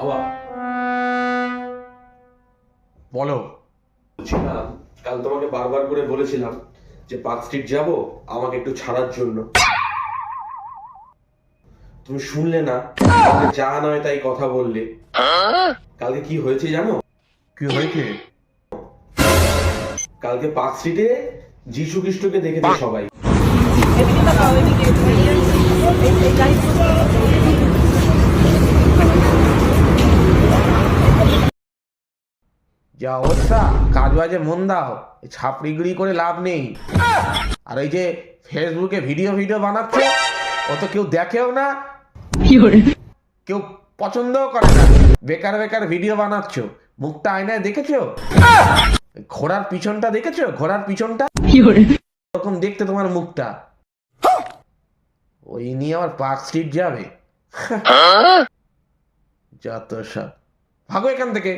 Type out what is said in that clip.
বাবা বলো। বলছিলাম, কাল তোমাকে বারবার করে বলেছিলাম যে পার্ক স্ট্রিট যাব আমাকে একটু ছাড়ার জন্য, তুমি শুনলে না, কালকে যা নয় তাই কথা বললে। কালকে কি হয়েছে জানো? কি হয়েছে? কালকে পার্ক স্ট্রিটে যিশু খ্রিস্টকে দেখেছে সবাই। যা অবস্থা, কাজ বাজে মন দাও, ছাপড়িগিরি করে লাভ নেই। আর এই যে ফেসবুকে ভিডিও বানাচ্ছে, ও তো কেউ দেখেও না, কেউ পছন্দও করে না। বেকার ভিডিও বানাচ্ছ। মুখটা আয়নায় দেখেছো? ঘোড়ার পিছনটা দেখেছো? ঘোড়ার পিছনটা এরকম দেখতে তোমার মুখটা। ওই নিয়ে আবার পার্ক স্ট্রিট যাবে? যত সব, ভাগো এখান থেকে।